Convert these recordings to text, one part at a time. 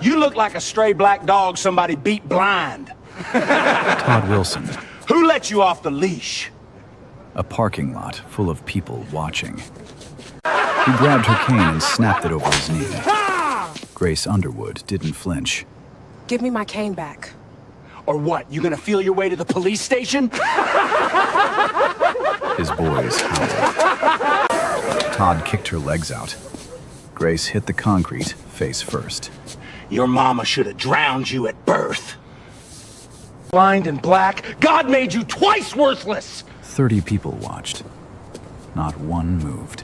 You look like a stray black dog somebody beat blind. Todd Wilson. Who let you off the leash? A parking lot full of people watching. He grabbed her cane and snapped it over his knee. Grace Underwood didn't flinch. Give me my cane back. Or what, you gonna feel your way to the police station? His boys howled. Todd kicked her legs out. Grace hit the concrete face first. Your mama should have drowned you at birth. Blind and black, God made you twice worthless! 30 people watched. Not one moved.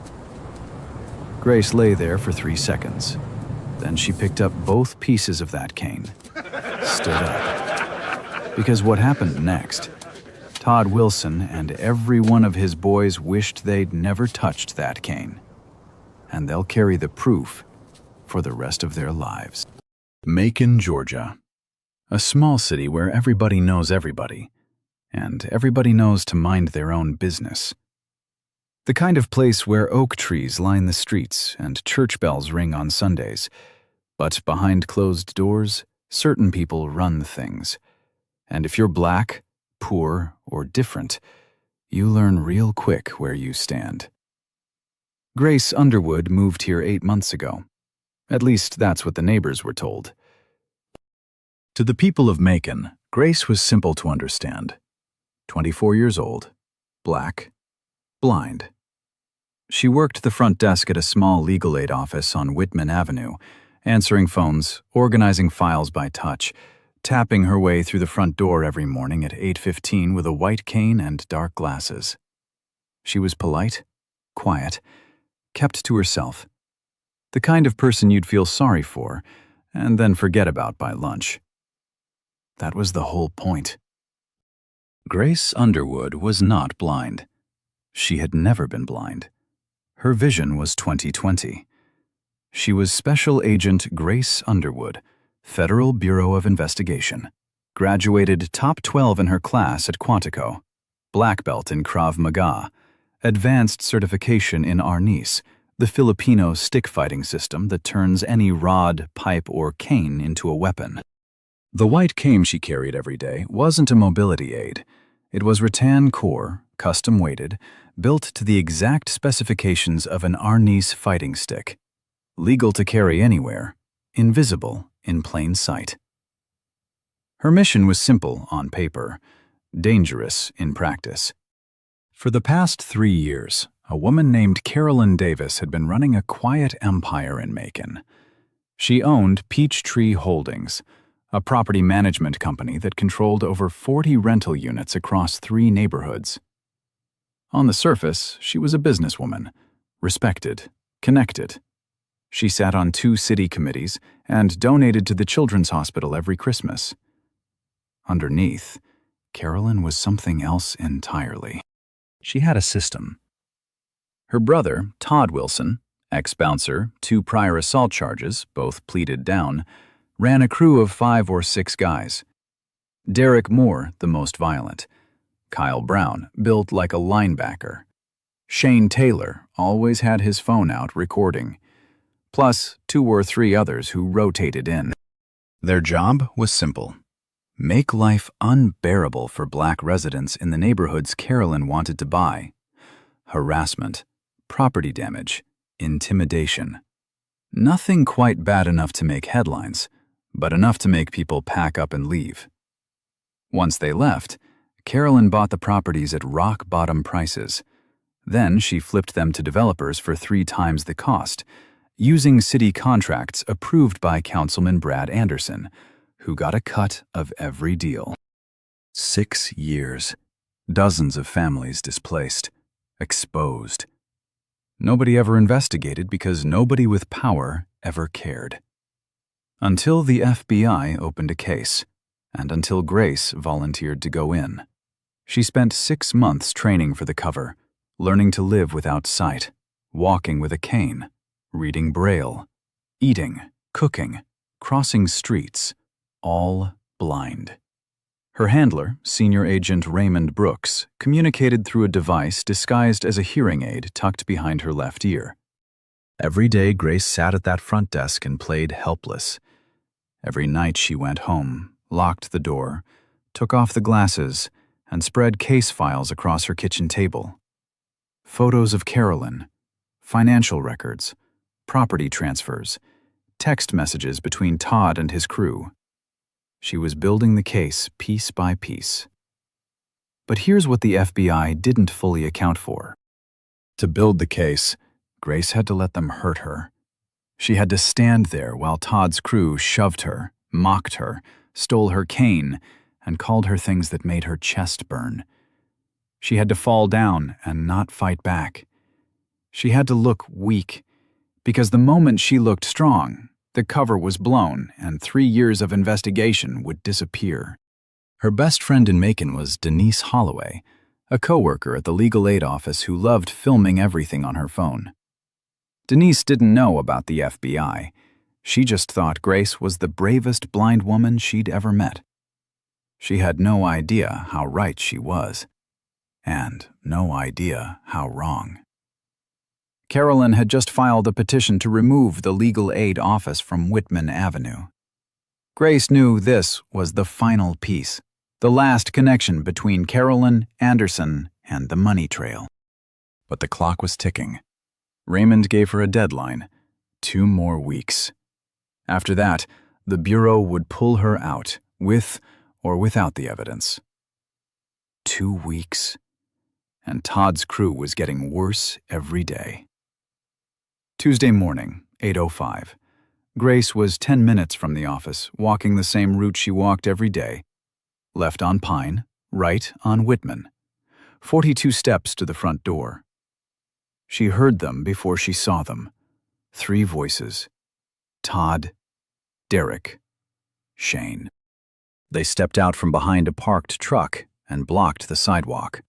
Grace lay there for 3 seconds. Then she picked up both pieces of that cane, stood up. Because what happened next? Todd Wilson and every one of his boys wished they'd never touched that cane. And they'll carry the proof for the rest of their lives. Macon, Georgia. A small city where everybody knows everybody, and everybody knows to mind their own business. The kind of place where oak trees line the streets and church bells ring on Sundays. But behind closed doors, certain people run things. And if you're black, poor, or different, you learn real quick where you stand. Grace Underwood moved here 8 months ago. At least that's what the neighbors were told. To the people of Macon, Grace was simple to understand. 24 years old, black, blind. She worked the front desk at a small legal aid office on Whitman Avenue, answering phones, organizing files by touch, tapping her way through the front door every morning at 8:15 with a white cane and dark glasses. She was polite, quiet, kept to herself. The kind of person you'd feel sorry for and then forget about by lunch. That was the whole point. Grace Underwood was not blind. She had never been blind. Her vision was 20/20. She was Special Agent Grace Underwood, Federal Bureau of Investigation. Graduated top 12 in her class at Quantico. Black belt in Krav Maga. Advanced certification in Arnis, the Filipino stick fighting system that turns any rod, pipe, or cane into a weapon. The white cane she carried every day wasn't a mobility aid. It was rattan core, custom-weighted, built to the exact specifications of an Arnis fighting stick. Legal to carry anywhere, invisible in plain sight. Her mission was simple on paper, dangerous in practice. For the past 3 years, a woman named Carolyn Davis had been running a quiet empire in Macon. She owned Peachtree Holdings, a property management company that controlled over 40 rental units across 3 neighborhoods. On the surface, she was a businesswoman, respected, connected. She sat on 2 city committees and donated to the Children's Hospital every Christmas. Underneath, Carolyn was something else entirely. She had a system. Her brother, Todd Wilson, ex-bouncer, 2 prior assault charges, both pleaded down, ran a crew of 5 or 6 guys. Derek Moore, the most violent. Kyle Brown, built like a linebacker. Shane Taylor always had his phone out recording. Plus 2 or 3 others who rotated in. Their job was simple. Make life unbearable for black residents in the neighborhoods Carolyn wanted to buy. Harassment, property damage, intimidation. Nothing quite bad enough to make headlines, but enough to make people pack up and leave. Once they left, Carolyn bought the properties at rock-bottom prices. Then she flipped them to developers for 3 times the cost, using city contracts approved by Councilman Brad Anderson, who got a cut of every deal. 6 years. Dozens of families displaced, exposed. Nobody ever investigated because nobody with power ever cared. Until the FBI opened a case, and until Grace volunteered to go in. She spent 6 months training for the cover, learning to live without sight, walking with a cane, reading Braille, eating, cooking, crossing streets, all blind. Her handler, Senior Agent Raymond Brooks, communicated through a device disguised as a hearing aid tucked behind her left ear. Every day, Grace sat at that front desk and played helpless. Every night she went home, locked the door, took off the glasses, and spread case files across her kitchen table. Photos of Carolyn, financial records, property transfers, text messages between Todd and his crew. She was building the case piece by piece. But here's what the FBI didn't fully account for. To build the case, Grace had to let them hurt her. She had to stand there while Todd's crew shoved her, mocked her, stole her cane, and called her things that made her chest burn. She had to fall down and not fight back. She had to look weak, because the moment she looked strong, the cover was blown and 3 years of investigation would disappear. Her best friend in Macon was Denise Holloway, a coworker at the legal aid office who loved filming everything on her phone. Denise didn't know about the FBI. She just thought Grace was the bravest blind woman she'd ever met. She had no idea how right she was, and no idea how wrong. Carolyn had just filed a petition to remove the legal aid office from Whitman Avenue. Grace knew this was the final piece, the last connection between Carolyn, Anderson, and the money trail. But the clock was ticking. Raymond gave her a deadline, 2 more weeks. After that, the Bureau would pull her out, with or without the evidence. 2 weeks. And Todd's crew was getting worse every day. Tuesday morning, 8:05. Grace was 10 minutes from the office, walking the same route she walked every day. Left on Pine, right on Whitman. 42 steps to the front door. She heard them before she saw them. 3 voices. Todd, Derek, Shane. They stepped out from behind a parked truck and blocked the sidewalk.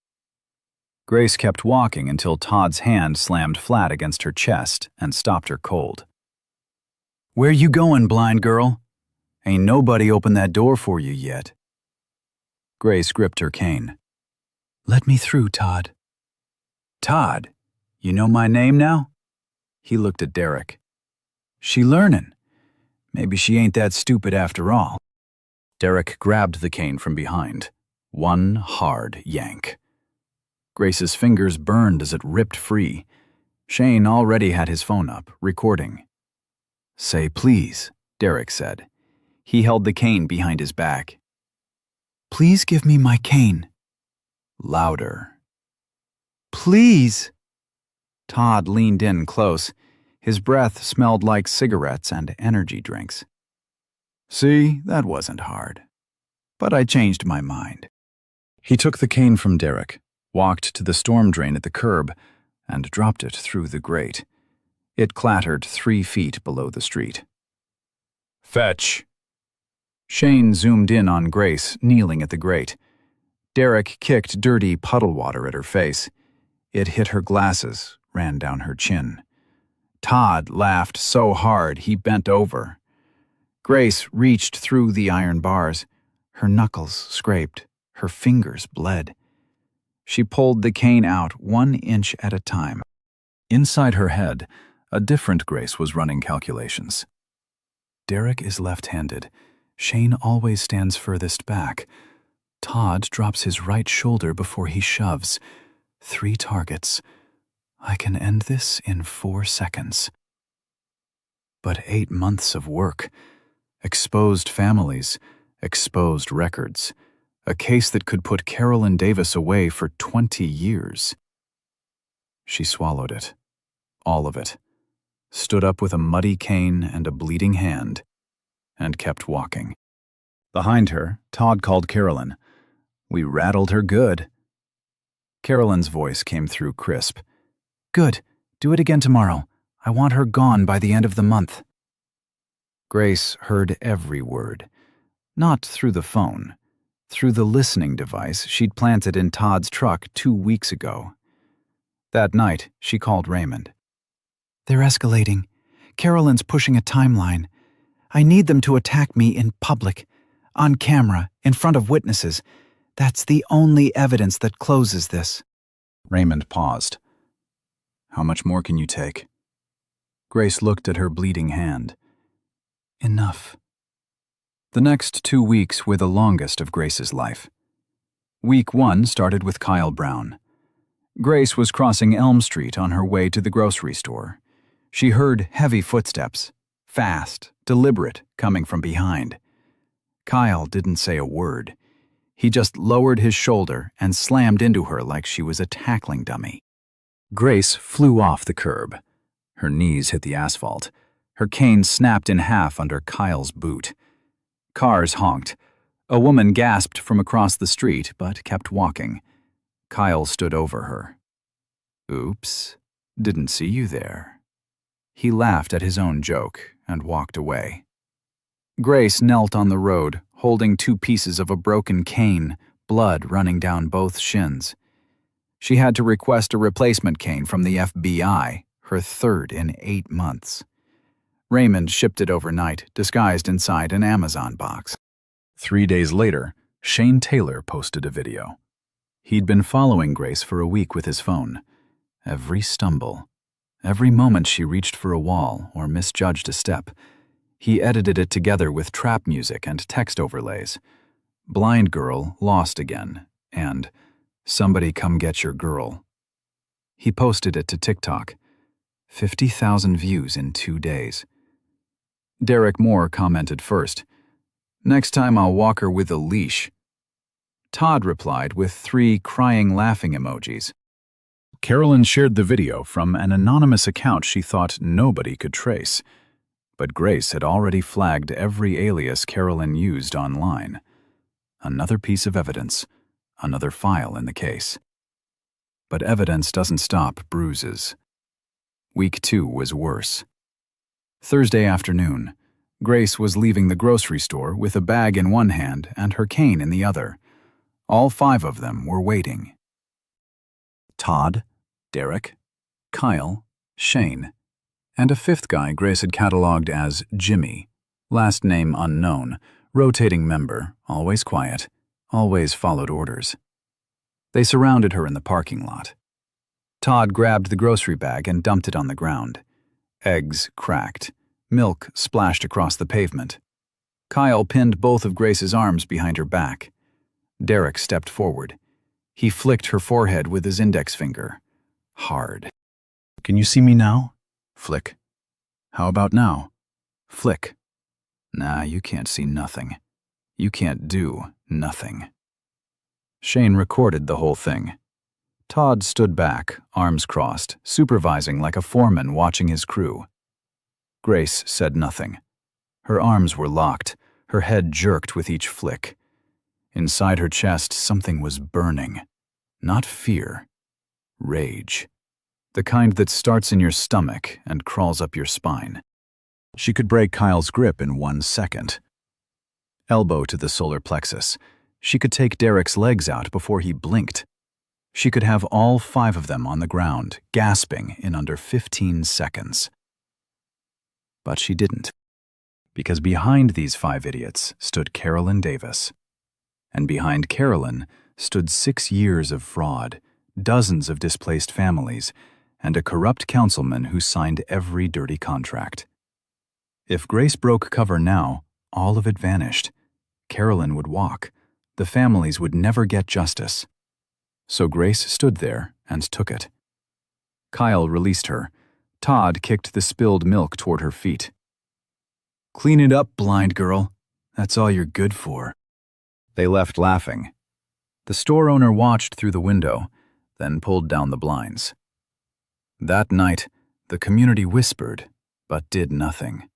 Grace kept walking until Todd's hand slammed flat against her chest and stopped her cold. "Where you going, blind girl? Ain't nobody opened that door for you yet." Grace gripped her cane. "Let me through, Todd." "Todd, you know my name now?" He looked at Derek. "She learnin'. Maybe she ain't that stupid after all." Derek grabbed the cane from behind. One hard yank. Grace's fingers burned as it ripped free. Shane already had his phone up, recording. "Say please," Derek said. He held the cane behind his back. "Please give me my cane." Louder. "Please." Todd leaned in close. His breath smelled like cigarettes and energy drinks. "See, that wasn't hard. But I changed my mind." He took the cane from Derek, walked to the storm drain at the curb, and dropped it through the grate. It clattered 3 feet below the street. "Fetch." Shane zoomed in on Grace, kneeling at the grate. Derek kicked dirty puddle water at her face. It hit her glasses, ran down her chin. Todd laughed so hard he bent over. Grace reached through the iron bars. Her knuckles scraped. Her fingers bled. She pulled the cane out 1 inch at a time. Inside her head, a different Grace was running calculations. Derek is left-handed. Shane always stands furthest back. Todd drops his right shoulder before he shoves. 3 targets. I can end this in 4 seconds. But 8 months of work. Exposed families. Exposed records. A case that could put Carolyn Davis away for 20 years. She swallowed it. All of it. Stood up with a muddy cane and a bleeding hand, and kept walking. Behind her, Todd called Carolyn. "We rattled her good." Carolyn's voice came through crisp. "Good. Do it again tomorrow. I want her gone by the end of the month." Grace heard every word. Not through the phone. Through the listening device she'd planted in Todd's truck 2 weeks ago. That night, she called Raymond. "They're escalating. Carolyn's pushing a timeline. I need them to attack me in public, on camera, in front of witnesses. That's the only evidence that closes this." Raymond paused. "How much more can you take?" Grace looked at her bleeding hand. "Enough." The next 2 weeks were the longest of Grace's life. Week 1 started with Kyle Brown. Grace was crossing Elm Street on her way to the grocery store. She heard heavy footsteps, fast, deliberate, coming from behind. Kyle didn't say a word. He just lowered his shoulder and slammed into her like she was a tackling dummy. Grace flew off the curb. Her knees hit the asphalt. Her cane snapped in half under Kyle's boot. Cars honked. A woman gasped from across the street, but kept walking. Kyle stood over her. "Oops, didn't see you there." He laughed at his own joke and walked away. Grace knelt on the road, holding 2 pieces of a broken cane, blood running down both shins. She had to request a replacement cane from the FBI, her 3rd in 8 months. Raymond shipped it overnight, disguised inside an Amazon box. 3 days later, Shane Taylor posted a video. He'd been following Grace for a week with his phone. Every stumble, every moment she reached for a wall or misjudged a step, he edited it together with trap music and text overlays. "Blind girl lost again," and "Somebody come get your girl." He posted it to TikTok. 50,000 views in 2 days. Derek Moore commented first, "Next time I'll walk her with a leash." Todd replied with 3 crying laughing emojis. Carolyn shared the video from an anonymous account she thought nobody could trace. But Grace had already flagged every alias Carolyn used online. Another piece of evidence, another file in the case. But evidence doesn't stop bruises. Week 2 was worse. Thursday afternoon, Grace was leaving the grocery store with a bag in one hand and her cane in the other. All 5 of them were waiting. Todd, Derek, Kyle, Shane, and a 5th guy Grace had cataloged as Jimmy, last name unknown, rotating member, always quiet, always followed orders. They surrounded her in the parking lot. Todd grabbed the grocery bag and dumped it on the ground. Eggs cracked. Milk splashed across the pavement. Kyle pinned both of Grace's arms behind her back. Derek stepped forward. He flicked her forehead with his index finger. Hard. "Can you see me now?" Flick. "How about now?" Flick. "Nah, you can't see nothing. You can't do nothing." Shane recorded the whole thing. Todd stood back, arms crossed, supervising like a foreman watching his crew. Grace said nothing. Her arms were locked, her head jerked with each flick. Inside her chest, something was burning. Not fear. Rage. The kind that starts in your stomach and crawls up your spine. She could break Kyle's grip in 1 second. Elbow to the solar plexus. She could take Derek's legs out before he blinked. She could have all 5 of them on the ground, gasping in under 15 seconds. But she didn't. Because behind these 5 idiots stood Carolyn Davis. And behind Carolyn stood 6 years of fraud, dozens of displaced families, and a corrupt councilman who signed every dirty contract. If Grace broke cover now, all of it vanished. Carolyn would walk. The families would never get justice. So Grace stood there and took it. Kyle released her. Todd kicked the spilled milk toward her feet. "Clean it up, blind girl. That's all you're good for." They left laughing. The store owner watched through the window, then pulled down the blinds. That night, the community whispered, but did nothing.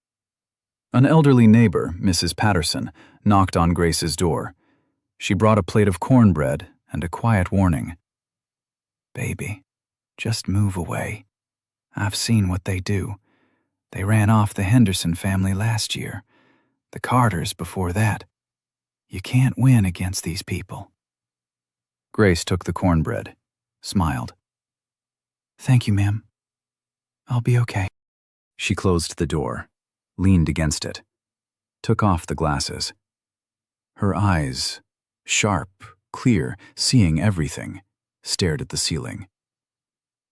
An elderly neighbor, Mrs. Patterson, knocked on Grace's door. She brought a plate of cornbread and a quiet warning. "Baby, just move away. I've seen what they do. They ran off the Henderson family last year, the Carters before that. You can't win against these people." Grace took the cornbread, smiled. "Thank you, ma'am. I'll be okay." She closed the door, leaned against it, took off the glasses. Her eyes, sharp, clear, seeing everything, stared at the ceiling.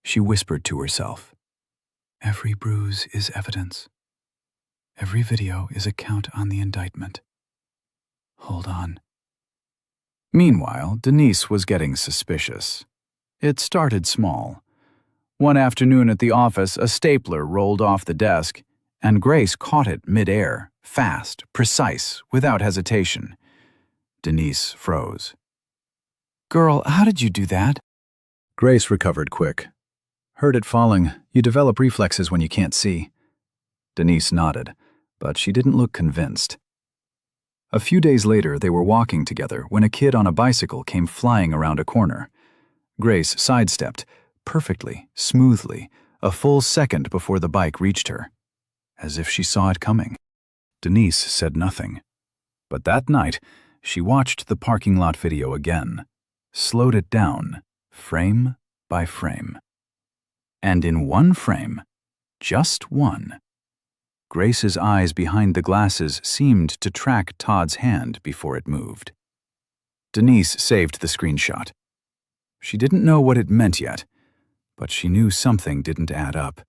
She whispered to herself, "Every bruise is evidence. Every video is a count on the indictment. Hold on. Meanwhile, Denise was getting suspicious. It started small. One afternoon at the office, a stapler rolled off the desk, and Grace caught it mid-air, fast, precise, without hesitation. Denise froze. "Girl, how did you do that?" Grace recovered quick. "Heard it falling. You develop reflexes when you can't see." Denise nodded, but she didn't look convinced. A few days later, they were walking together when a kid on a bicycle came flying around a corner. Grace sidestepped, perfectly, smoothly, a full second before the bike reached her, as if she saw it coming. Denise said nothing. But that night, she watched the parking lot video again, slowed it down, frame by frame. And in one frame, just one, Grace's eyes behind the glasses seemed to track Todd's hand before it moved. Denise saved the screenshot. She didn't know what it meant yet, but she knew something didn't add up.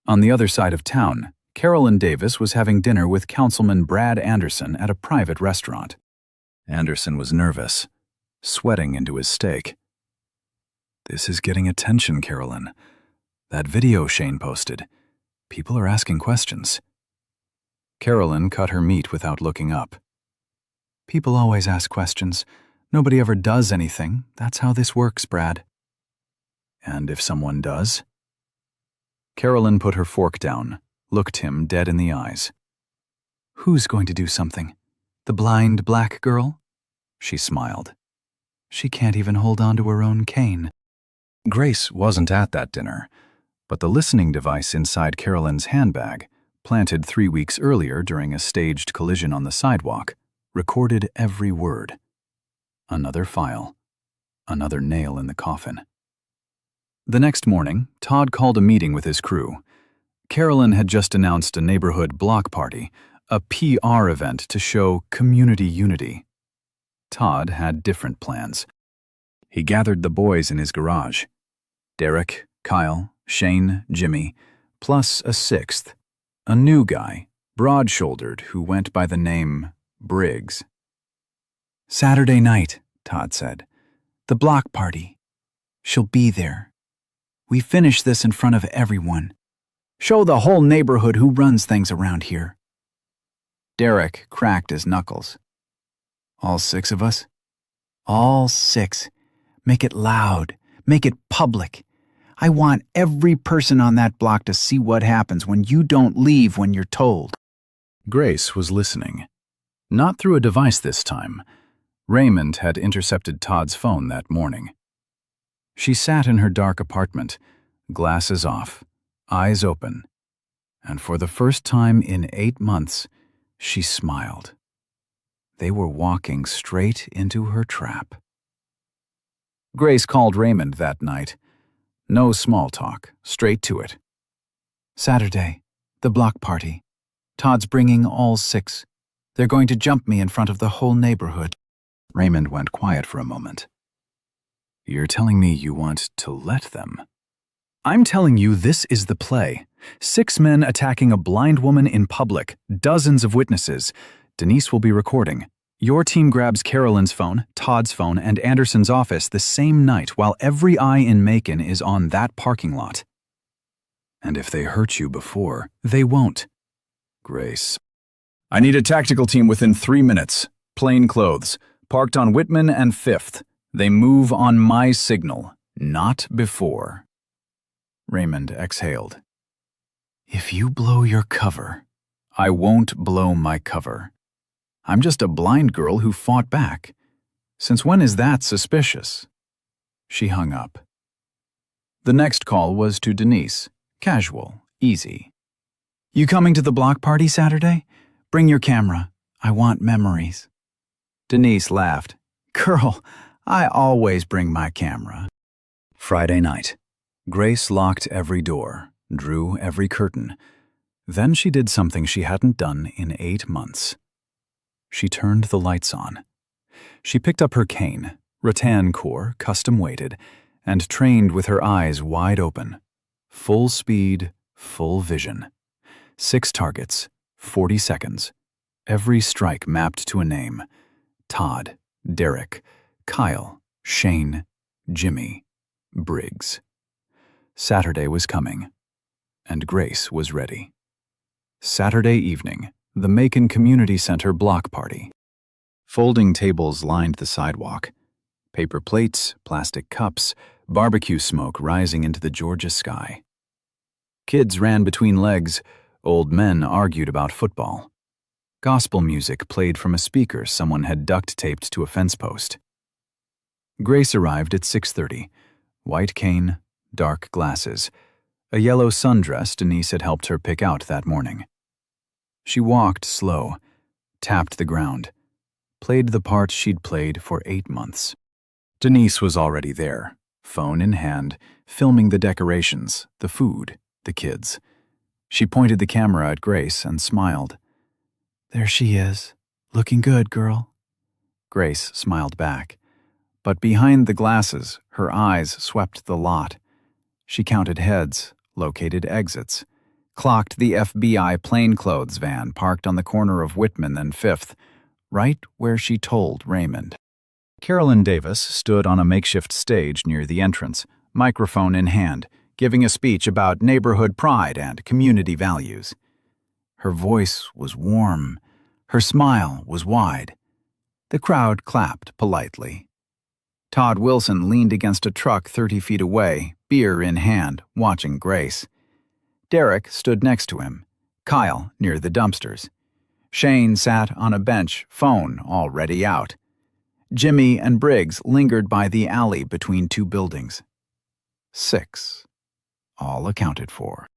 On the other side of town, Carolyn Davis was having dinner with Councilman Brad Anderson at a private restaurant. Anderson was nervous, sweating into his steak. "This is getting attention, Carolyn. That video Shane posted. People are asking questions." Carolyn cut her meat without looking up. "People always ask questions. Nobody ever does anything. That's how this works, Brad." "And if someone does?" Carolyn put her fork down, looked him dead in the eyes. "Who's going to do something? The blind black girl?" She smiled. "She can't even hold on to her own cane." Grace wasn't at that dinner, but the listening device inside Carolyn's handbag, planted 3 weeks earlier during a staged collision on the sidewalk, recorded every word. Another file. Another nail in the coffin. The next morning, Todd called a meeting with his crew. Carolyn had just announced a neighborhood block party, a PR event to show community unity. Todd had different plans. He gathered the boys in his garage. Derek, Kyle, Shane, Jimmy, plus a sixth, a new guy, broad-shouldered, who went by the name Briggs. "Saturday night," Todd said. "The block party. She'll be there. We finish this in front of everyone. Show the whole neighborhood who runs things around here." Derek cracked his knuckles. "All 6 of us?" "All 6. Make it loud. Make it public. I want every person on that block to see what happens when you don't leave when you're told." Grace was listening. Not through a device this time. Raymond had intercepted Todd's phone that morning. She sat in her dark apartment, glasses off, eyes open, and for the first time in 8 months, she smiled. They were walking straight into her trap. Grace called Raymond that night. No small talk, straight to it. "Saturday, the block party. Todd's bringing all 6. They're going to jump me in front of the whole neighborhood." Raymond went quiet for a moment. "You're telling me you want to let them?" "I'm telling you this is the play. 6 men attacking a blind woman in public, dozens of witnesses. Denise will be recording. Your team grabs Carolyn's phone, Todd's phone, and Anderson's office the same night while every eye in Macon is on that parking lot. And if they hurt you before, they won't." "Grace, I need a tactical team within 3 minutes. Plain clothes. Parked on Whitman and 5th. They move on my signal, not before." Raymond exhaled. "If you blow your cover..." "I won't blow my cover. I'm just a blind girl who fought back. Since when is that suspicious?" She hung up. The next call was to Denise. Casual, easy. "You coming to the block party Saturday? Bring your camera. I want memories." Denise laughed. "Girl, I always bring my camera." Friday night. Grace locked every door, drew every curtain. Then she did something she hadn't done in 8 months. She turned the lights on. She picked up her cane, rattan core, custom-weighted, and trained with her eyes wide open. Full speed, full vision. 6 targets, 40 seconds. every strike mapped to a name: Todd, Derek, Kyle, Shane, Jimmy, Briggs. Saturday was coming, and Grace was ready. Saturday evening, the Macon Community Center block party. Folding tables lined the sidewalk. Paper plates, plastic cups, barbecue smoke rising into the Georgia sky. Kids ran between legs. Old men argued about football. Gospel music played from a speaker someone had duct-taped to a fence post. Grace arrived at 6:30. White cane, dark glasses, a yellow sundress Denise had helped her pick out that morning. She walked slow, tapped the ground, played the part she'd played for 8 months. Denise was already there, phone in hand, filming the decorations, the food, the kids. She pointed the camera at Grace and smiled. "There she is, looking good, girl." Grace smiled back, but behind the glasses, her eyes swept the lot. She counted heads, located exits, clocked the FBI plainclothes van parked on the corner of Whitman and 5th, right where she told Raymond. Carolyn Davis stood on a makeshift stage near the entrance, microphone in hand, giving a speech about neighborhood pride and community values. Her voice was warm. Her smile was wide. The crowd clapped politely. Todd Wilson leaned against a truck 30 feet away, beer in hand, watching Grace. Derek stood next to him, Kyle near the dumpsters. Shane sat on a bench, phone already out. Jimmy and Briggs lingered by the alley between 2 buildings. 6, all accounted for.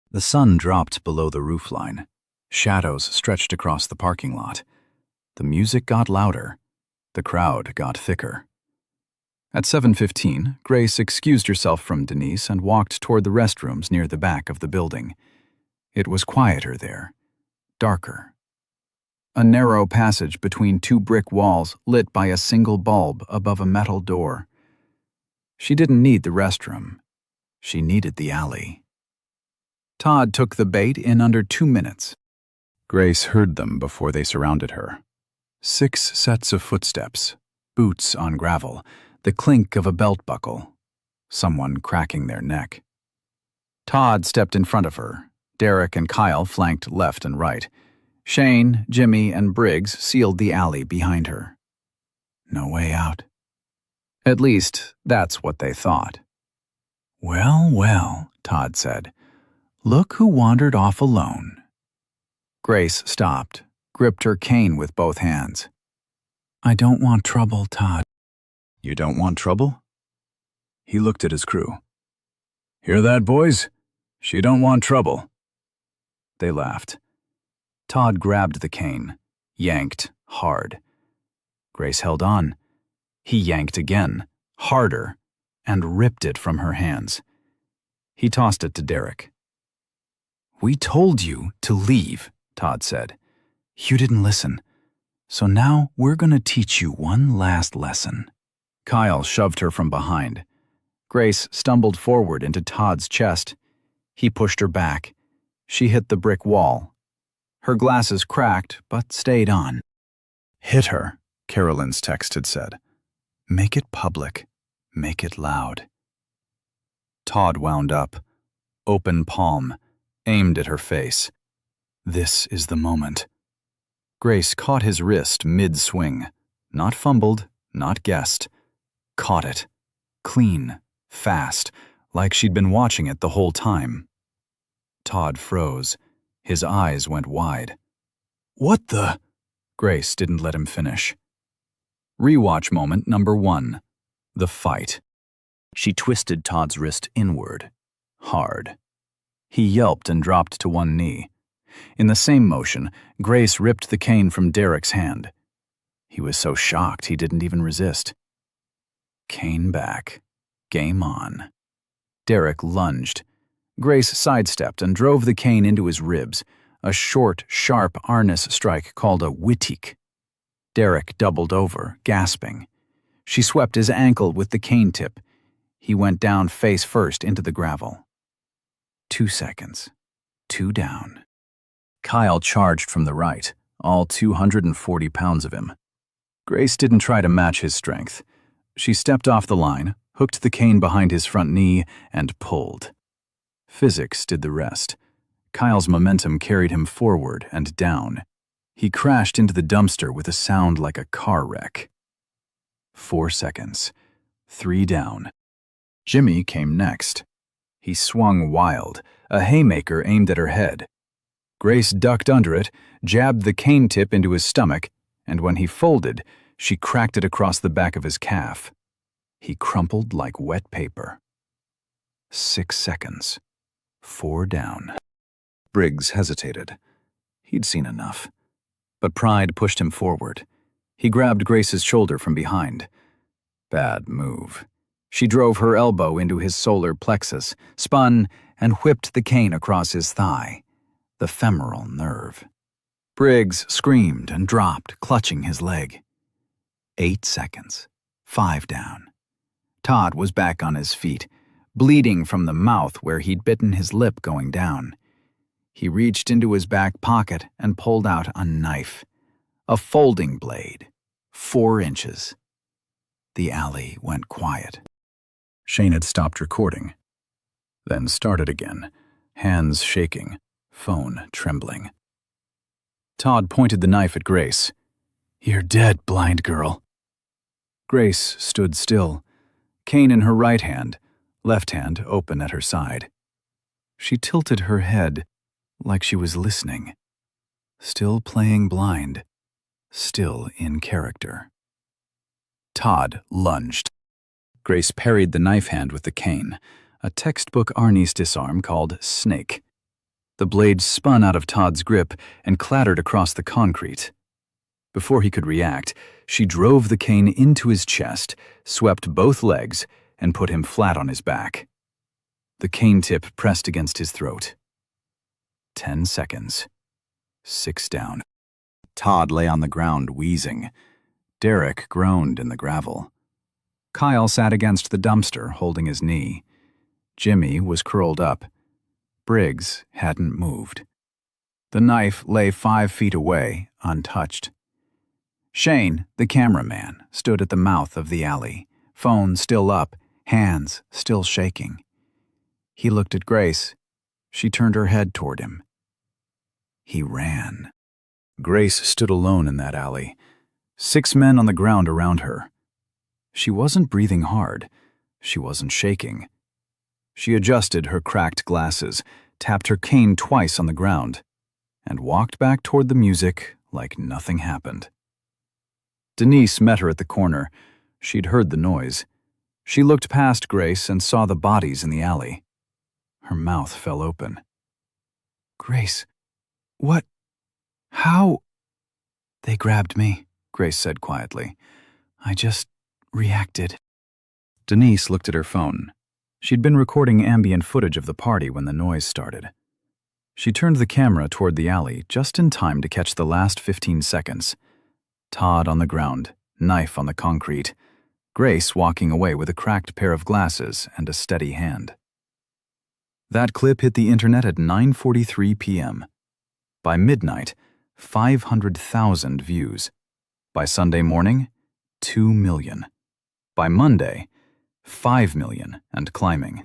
The sun dropped below the roofline. Shadows stretched across the parking lot. The music got louder. The crowd got thicker. At 7:15, Grace excused herself from Denise and walked toward the restrooms near the back of the building. It was quieter there, darker. A narrow passage between 2 brick walls lit by a single bulb above a metal door. She didn't need the restroom. She needed the alley. Todd took the bait in under 2 minutes. Grace heard them before they surrounded her. 6 sets of footsteps, boots on gravel, the clink of a belt buckle, someone cracking their neck. Todd stepped in front of her. Derek and Kyle flanked left and right. Shane, Jimmy, and Briggs sealed the alley behind her. No way out. At least, that's what they thought. "Well, well," Todd said. "Look who wandered off alone." Grace stopped, gripped her cane with both hands. "I don't want trouble, Todd." "You don't want trouble?" He looked at his crew. "Hear that, boys? She don't want trouble." They laughed. Todd grabbed the cane, yanked hard. Grace held on. He yanked again, harder, and ripped it from her hands. He tossed it to Derek. "We told you to leave," Todd said. "You didn't listen. So now we're going to teach you one last lesson." Kyle shoved her from behind. Grace stumbled forward into Todd's chest. He pushed her back. She hit the brick wall. Her glasses cracked, but stayed on. "Hit her," Carolyn's text had said. "Make it public. Make it loud." Todd wound up, open palm, aimed at her face. This is the moment. Grace caught his wrist mid-swing. Not fumbled, not guessed. Caught it. Clean, fast, like she'd been watching it the whole time. Todd froze. His eyes went wide. "What the?" Grace didn't let him finish. Rewatch moment number 1. The fight. She twisted Todd's wrist inward, hard. He yelped and dropped to one knee. In the same motion, Grace ripped the cane from Derek's hand. He was so shocked he didn't even resist. Cane back. Game on. Derek lunged. Grace sidestepped and drove the cane into his ribs, a short, sharp arnis strike called a whittique. Derek doubled over, gasping. She swept his ankle with the cane tip. He went down face first into the gravel. 2 seconds. 2 down. Kyle charged from the right, all 240 pounds of him. Grace didn't try to match his strength. She stepped off the line, hooked the cane behind his front knee, and pulled. Physics did the rest. Kyle's momentum carried him forward and down. He crashed into the dumpster with a sound like a car wreck. 4 seconds. 3 down. Jimmy came next. He swung wild, a haymaker aimed at her head. Grace ducked under it, jabbed the cane tip into his stomach, and when he folded, she cracked it across the back of his calf. He crumpled like wet paper. 6 seconds. 4 down. Briggs hesitated. He'd seen enough. But pride pushed him forward. He grabbed Grace's shoulder from behind. Bad move. She drove her elbow into his solar plexus, spun, and whipped the cane across his thigh. The femoral nerve. Briggs screamed and dropped, clutching his leg. 8 seconds. 5 down. Todd was back on his feet, bleeding from the mouth where he'd bitten his lip going down. He reached into his back pocket and pulled out a knife. A folding blade. 4 inches. The alley went quiet. Shane had stopped recording, then started again, hands shaking, phone trembling. Todd pointed the knife at Grace. "You're dead, blind girl." Grace stood still, cane in her right hand, left hand open at her side. She tilted her head like she was listening, still playing blind, still in character. Todd lunged. Grace parried the knife hand with the cane, a textbook Arnie's disarm called Snake. The blade spun out of Todd's grip and clattered across the concrete. Before he could react, she drove the cane into his chest, swept both legs, and put him flat on his back. The cane tip pressed against his throat. 10 seconds. 6 down. Todd lay on the ground, wheezing. Derek groaned in the gravel. Kyle sat against the dumpster, holding his knee. Jimmy was curled up. Briggs hadn't moved. The knife lay 5 feet away, untouched. Shane, the cameraman, stood at the mouth of the alley, phone still up, hands still shaking. He looked at Grace. She turned her head toward him. He ran. Grace stood alone in that alley, 6 men on the ground around her. She wasn't breathing hard. She wasn't shaking. She adjusted her cracked glasses, tapped her cane twice on the ground, and walked back toward the music like nothing happened. Denise met her at the corner. She'd heard the noise. She looked past Grace and saw the bodies in the alley. Her mouth fell open. "Grace, what? How?" "They grabbed me," Grace said quietly. "I just reacted." Denise looked at her phone. She'd been recording ambient footage of the party when the noise started. She turned the camera toward the alley just in time to catch the last 15 seconds. Todd on the ground, knife on the concrete. Grace walking away with a cracked pair of glasses and a steady hand. That clip hit the internet at 9:43 p.m. By midnight, 500,000 views. By Sunday morning, 2 million. By Monday, 5 million and climbing.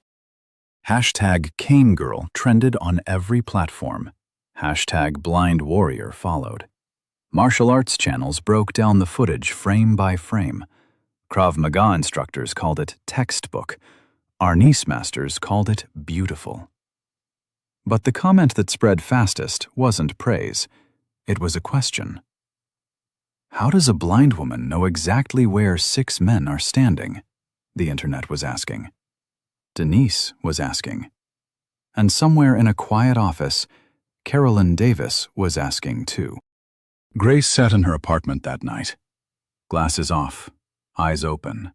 Hashtag Cane Girl trended on every platform. Hashtag Blind Warrior followed. Martial arts channels broke down the footage frame by frame. Krav Maga instructors called it textbook. Arnis masters called it beautiful. But the comment that spread fastest wasn't praise. It was a question. How does a blind woman know exactly where 6 men are standing? The internet was asking. Denise was asking. And somewhere in a quiet office, Carolyn Davis was asking too. Grace sat in her apartment that night, glasses off, eyes open,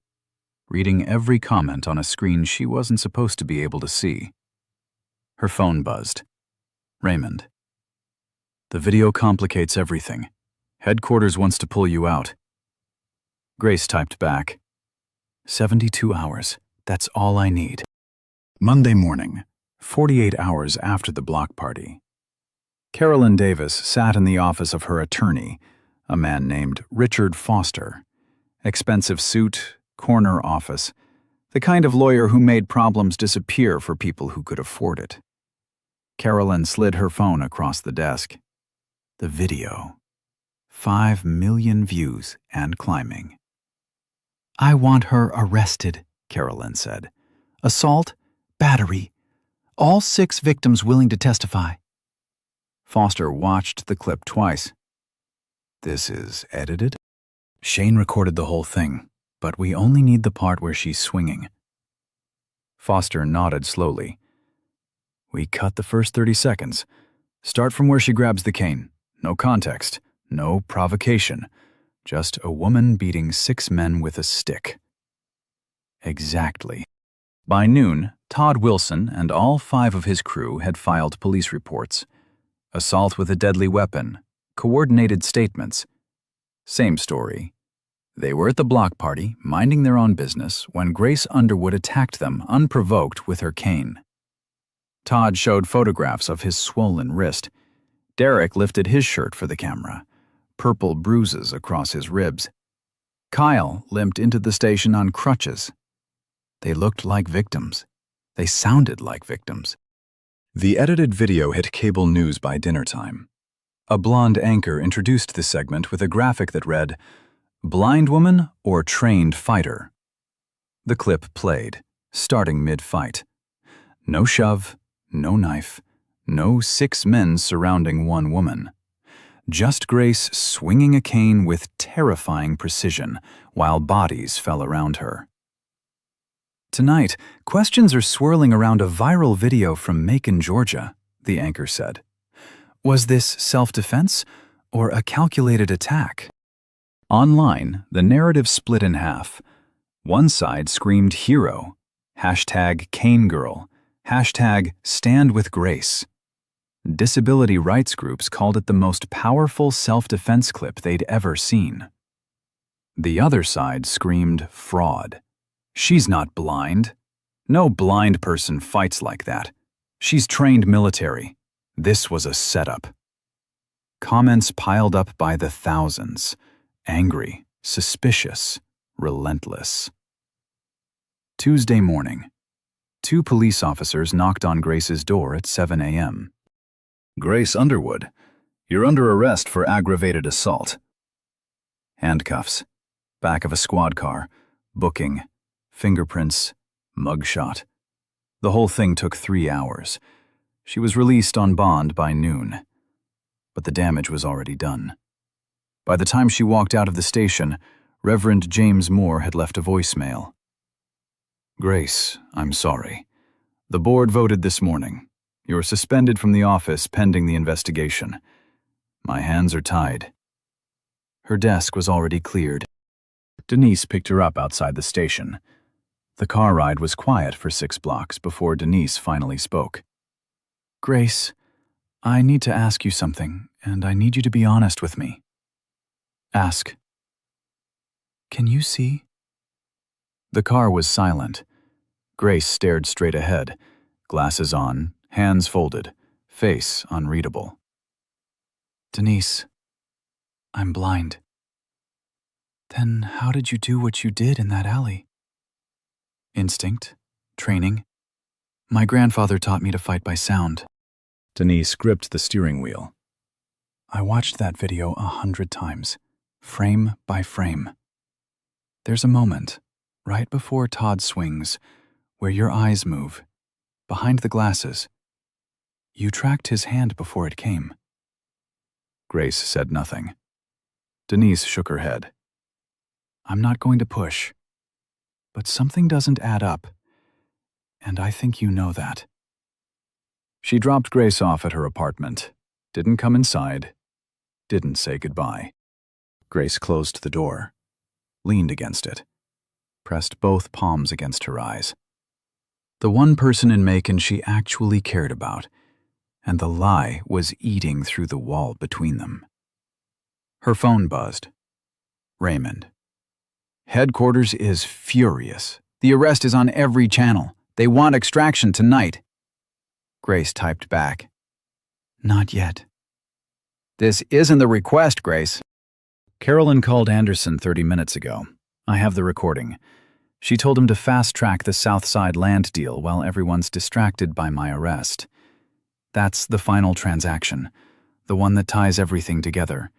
reading every comment on a screen she wasn't supposed to be able to see. Her phone buzzed. Raymond. "The video complicates everything. Headquarters wants to pull you out." Grace typed back. 72 hours. That's all I need. Monday morning, 48 hours after the block party. Carolyn Davis sat in the office of her attorney, a man named Richard Foster. Expensive suit, corner office, the kind of lawyer who made problems disappear for people who could afford it. Carolyn slid her phone across the desk. The video. 5 million views and climbing. "I want her arrested," Carolyn said. "Assault, battery, all 6 victims willing to testify." Foster watched the clip twice. "This is edited?" "Shane recorded the whole thing, but we only need the part where she's swinging." Foster nodded slowly. "We cut the first 30 seconds. Start from where she grabs the cane. No context, no provocation. Just a woman beating 6 men with a stick." Exactly. By noon, Todd Wilson and all 5 of his crew had filed police reports. Assault with a deadly weapon, coordinated statements. Same story. They were at the block party, minding their own business, when Grace Underwood attacked them unprovoked with her cane. Todd showed photographs of his swollen wrist. Derek lifted his shirt for the camera, purple bruises across his ribs. Kyle limped into the station on crutches. They looked like victims. They sounded like victims. The edited video hit cable news by dinner time. A blonde anchor introduced the segment with a graphic that read, "Blind woman or trained fighter?" The clip played, starting mid-fight. No shove, no knife, no 6 men surrounding one woman. Just Grace swinging a cane with terrifying precision while bodies fell around her. "Tonight, questions are swirling around a viral video from Macon, Georgia," the anchor said. "Was this self-defense or a calculated attack?" Online, the narrative split in half. One side screamed hero, #CaneGirl, #StandWithGrace. Disability rights groups called it the most powerful self-defense clip they'd ever seen. The other side screamed fraud. "She's not blind. No blind person fights like that. She's trained military. This was a setup." Comments piled up by the thousands. Angry, suspicious, relentless. Tuesday morning. 2 police officers knocked on Grace's door at 7 a.m. "Grace Underwood, you're under arrest for aggravated assault." Handcuffs, back of a squad car, booking, fingerprints, mugshot. The whole thing took 3 hours. She was released on bond by noon. But the damage was already done. By the time she walked out of the station, Reverend James Moore had left a voicemail. "Grace, I'm sorry. The board voted this morning. You're suspended from the office pending the investigation. My hands are tied." Her desk was already cleared. Denise picked her up outside the station. The car ride was quiet for 6 blocks before Denise finally spoke. "Grace, I need to ask you something, and I need you to be honest with me." "Ask." "Can you see?" The car was silent. Grace stared straight ahead, glasses on, hands folded, face unreadable. "Denise, I'm blind." "Then how did you do what you did in that alley?" "Instinct, training. My grandfather taught me to fight by sound." Denise gripped the steering wheel. "I watched that video 100 times, frame by frame. There's a moment, right before Todd swings, where your eyes move, behind the glasses. You tracked his hand before it came." Grace said nothing. Denise shook her head. "I'm not going to push, but something doesn't add up, and I think you know that." She dropped Grace off at her apartment, didn't come inside, didn't say goodbye. Grace closed the door, leaned against it, pressed both palms against her eyes. The one person in Macon she actually cared about, and the lie was eating through the wall between them. Her phone buzzed. Raymond. "Headquarters is furious. The arrest is on every channel. They want extraction tonight." Grace typed back. "Not yet." This isn't the request, Grace. Carolyn called Anderson 30 minutes ago. I have the recording. She told him to fast-track the Southside land deal while everyone's distracted by my arrest. That's the final transaction, the one that ties everything together.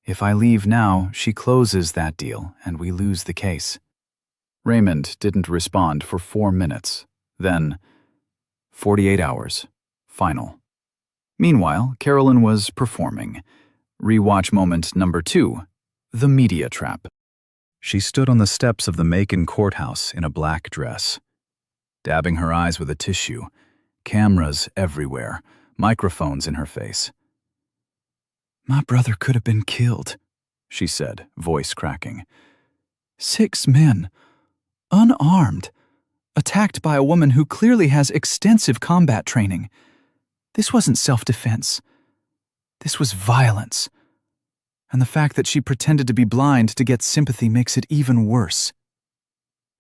If I leave now, she closes that deal and we lose the case. Raymond didn't respond for 4 minutes. Then, 48 hours. Final. Meanwhile, Carolyn was performing. Rewatch moment number 2, the media trap. She stood on the steps of the Macon courthouse in a black dress, dabbing her eyes with a tissue, cameras everywhere, microphones in her face. "My brother could have been killed," she said, voice cracking. 6 men, unarmed, attacked by a woman who clearly has extensive combat training. This wasn't self-defense. This was violence. And the fact that she pretended to be blind to get sympathy makes it even worse.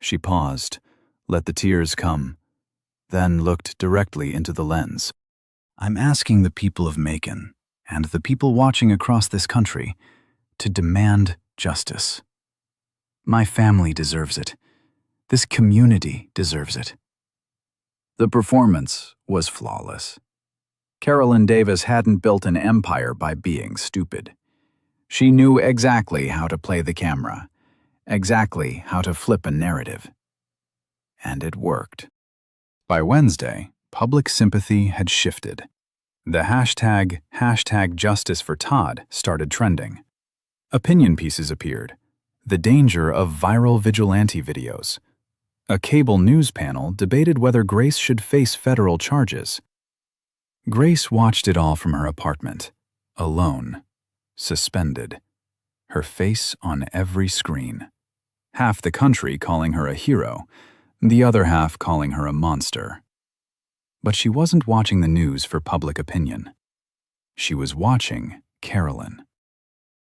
She paused, let the tears come, then looked directly into the lens. I'm asking the people of Macon, and the people watching across this country, to demand justice. My family deserves it. This community deserves it. The performance was flawless. Carolyn Davis hadn't built an empire by being stupid. She knew exactly how to play the camera, exactly how to flip a narrative. And it worked. By Wednesday, public sympathy had shifted. The hashtag Justice for Todd started trending. Opinion pieces appeared. The danger of viral vigilante videos. A cable news panel debated whether Grace should face federal charges. Grace watched it all from her apartment, alone, suspended, her face on every screen. Half the country calling her a hero, the other half calling her a monster. But she wasn't watching the news for public opinion. She was watching Carolyn.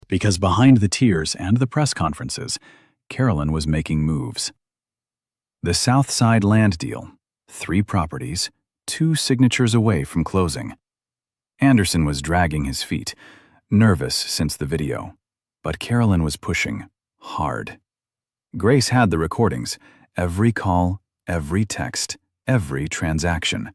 Because behind the tears and the press conferences, Carolyn was making moves. The Southside land deal, 3 properties, 2 signatures away from closing. Anderson was dragging his feet, nervous since the video, but Carolyn was pushing hard. Grace had the recordings, every call, every text, every transaction.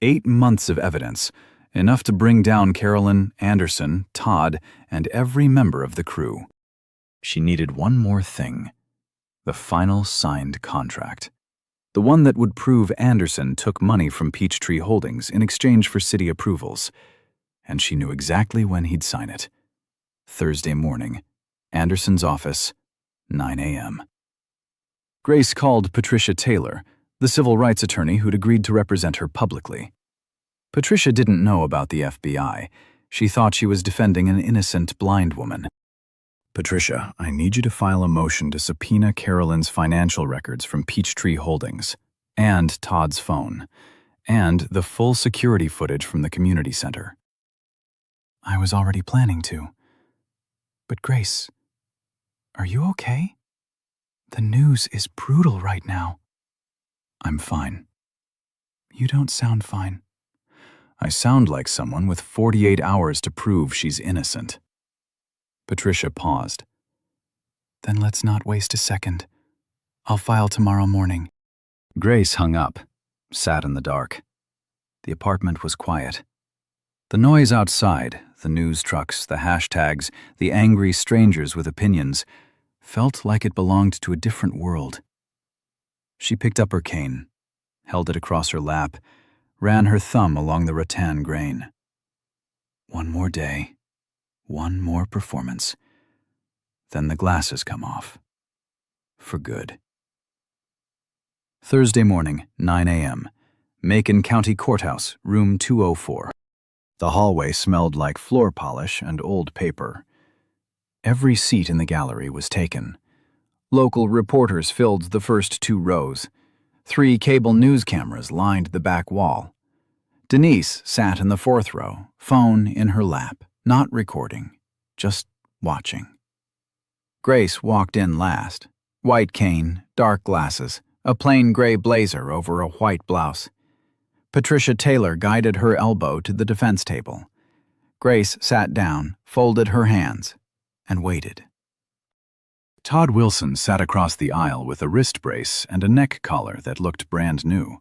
8 months of evidence, enough to bring down Carolyn, Anderson, Todd, and every member of the crew. She needed one more thing, the final signed contract. The one that would prove Anderson took money from Peachtree Holdings in exchange for city approvals, and she knew exactly when he'd sign it. Thursday morning, Anderson's office, 9 a.m. Grace called Patricia Taylor, the civil rights attorney who'd agreed to represent her publicly. Patricia didn't know about the FBI. She thought she was defending an innocent blind woman. Patricia, I need you to file a motion to subpoena Carolyn's financial records from Peachtree Holdings, and Todd's phone, and the full security footage from the community center. I was already planning to. But Grace, are you okay? The news is brutal right now. I'm fine. You don't sound fine. I sound like someone with 48 hours to prove she's innocent. Patricia paused. Then let's not waste a second. I'll file tomorrow morning. Grace hung up, sat in the dark. The apartment was quiet. The noise outside, the news trucks, the hashtags, the angry strangers with opinions, felt like it belonged to a different world. She picked up her cane, held it across her lap, ran her thumb along the rattan grain. One more day. One more performance. Then the glasses come off. For good. Thursday morning, 9 a.m. Macon County Courthouse, room 204. The hallway smelled like floor polish and old paper. Every seat in the gallery was taken. Local reporters filled the first 2 rows. 3 cable news cameras lined the back wall. Denise sat in the 4th row, phone in her lap. Not recording, just watching. Grace walked in last. White cane, dark glasses, a plain gray blazer over a white blouse. Patricia Taylor guided her elbow to the defense table. Grace sat down, folded her hands, and waited. Todd Wilson sat across the aisle with a wrist brace and a neck collar that looked brand new.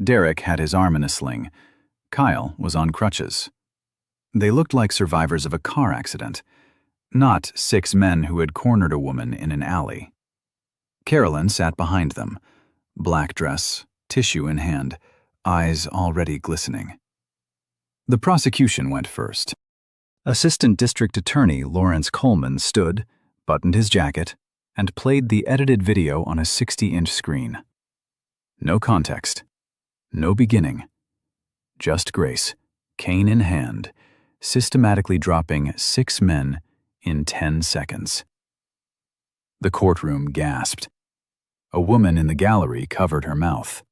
Derek had his arm in a sling. Kyle was on crutches. They looked like survivors of a car accident, not 6 men who had cornered a woman in an alley. Carolyn sat behind them, black dress, tissue in hand, eyes already glistening. The prosecution went first. Assistant District Attorney Lawrence Coleman stood, buttoned his jacket, and played the edited video on a 60-inch screen. No context, no beginning, just Grace, cane in hand, systematically dropping 6 men in 10 seconds. The courtroom gasped. A woman in the gallery covered her mouth.